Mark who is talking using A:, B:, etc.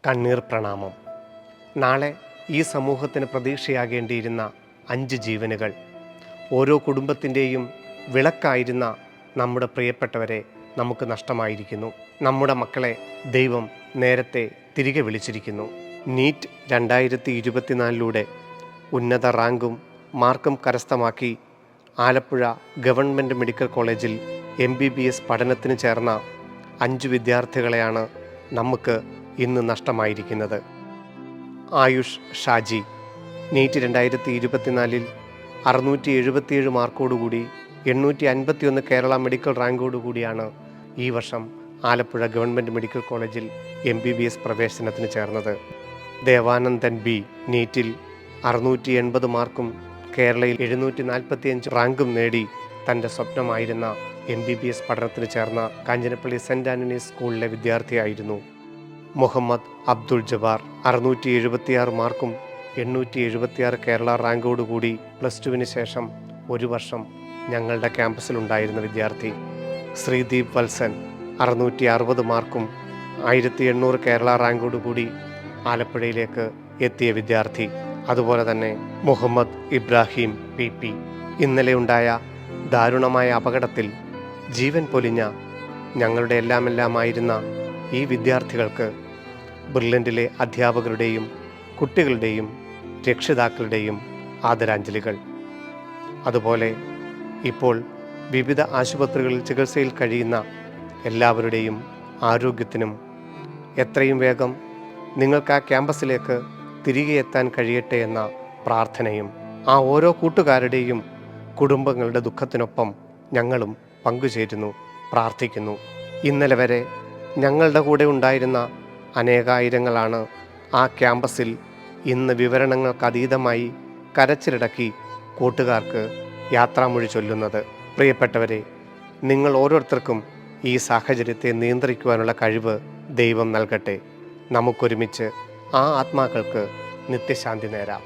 A: കണ്ണീർ പ്രണാമം. നാളെ ഈ സമൂഹത്തിന് പ്രതീക്ഷയാകേണ്ടിയിരുന്ന 5 ജീവനുകൾ, ഓരോ കുടുംബത്തിൻ്റെയും വിളക്കായിരുന്ന നമ്മുടെ പ്രിയപ്പെട്ടവരെ നമുക്ക് നഷ്ടമായിരിക്കുന്നു. നമ്മുടെ മക്കളെ ദൈവം നേരത്തെ തിരികെ വിളിച്ചിരിക്കുന്നു. നീറ്റ് 2024 ഉന്നത റാങ്കും മാർക്കും കരസ്ഥമാക്കി ആലപ്പുഴ ഗവൺമെൻറ് മെഡിക്കൽ കോളേജിൽ MBBS പഠനത്തിന് ചേർന്ന 5 വിദ്യാർത്ഥികളെയാണ് നമുക്ക് ഇന്ന് നഷ്ടമായിരിക്കുന്നത്. ആയുഷ് ഷാജി നീറ്റ് 2024 677 മാർക്കോടുകൂടി 851 കേരള മെഡിക്കൽ റാങ്കോടുകൂടിയാണ് ഈ വർഷം ആലപ്പുഴ ഗവൺമെൻറ് മെഡിക്കൽ കോളേജിൽ MBBS പ്രവേശനത്തിന് ചേർന്നത്. ദേവാനന്ദൻ ബി നീറ്റിൽ 680 മാർക്കും കേരളയിൽ 745 റാങ്കും നേടി തൻ്റെ സ്വപ്നമായിരുന്ന MBBS പഠനത്തിന് ചേർന്ന കാഞ്ഞിരപ്പള്ളി സെൻറ് ആൻ്റണീസ് സ്കൂളിലെ വിദ്യാർത്ഥിയായിരുന്നു. മുഹമ്മദ് അബ്ദുൾ ജബ്ബാർ 676 മാർക്കും 876 കേരള റാങ്കോടുകൂടി +2 ശേഷം 1 വർഷം ഞങ്ങളുടെ ക്യാമ്പസിലുണ്ടായിരുന്ന വിദ്യാർത്ഥി. ശ്രീദീപ് വത്സൻ 660 മാർക്കും 1800 കേരള റാങ്കോടുകൂടി ആലപ്പുഴയിലേക്ക് എത്തിയ വിദ്യാർത്ഥി. അതുപോലെ തന്നെ മുഹമ്മദ് ഇബ്രാഹിം PP. ഇന്നലെ ഉണ്ടായ ദാരുണമായ അപകടത്തിൽ ജീവൻ പൊലിഞ്ഞ ഞങ്ങളുടെ എല്ലാമായിരുന്ന ഈ വിദ്യാർത്ഥികൾക്ക് ബിർലൻഡിലെ അധ്യാപകരുടെയും കുട്ടികളുടെയും രക്ഷിതാക്കളുടെയും ആദരാഞ്ജലികൾ. അതുപോലെ ഇപ്പോൾ വിവിധ ആശുപത്രികളിൽ ചികിത്സയിൽ കഴിയുന്ന എല്ലാവരുടെയും ആരോഗ്യത്തിനും എത്രയും വേഗം നിങ്ങൾക്ക് ആ ക്യാമ്പസിലേക്ക് തിരികെ എത്താൻ കഴിയട്ടെ എന്ന പ്രാർത്ഥനയും ആ ഓരോ കൂട്ടുകാരുടെയും കുടുംബങ്ങളുടെ ദുഃഖത്തിനൊപ്പം ഞങ്ങളും പങ്കുചേരുന്നു, പ്രാർത്ഥിക്കുന്നു. ഇന്നലെ വരെ ഞങ്ങളുടെ കൂടെ ഉണ്ടായിരുന്ന അനേകായിരങ്ങളാണ് ആ ക്യാമ്പസിൽ ഇന്ന് വിവരണങ്ങൾക്കതീതമായി കരച്ചിലടക്കി കൂട്ടുകാർക്ക് യാത്രാമൊഴി ചൊല്ലുന്നത്. പ്രിയപ്പെട്ടവരെ, നിങ്ങൾ ഓരോരുത്തർക്കും ഈ സാഹചര്യത്തെ നിയന്ത്രിക്കുവാനുള്ള കഴിവ് ദൈവം നൽകട്ടെ. നമുക്കൊരുമിച്ച് ആ ആത്മാക്കൾക്ക് നിത്യശാന്തി നേരാം.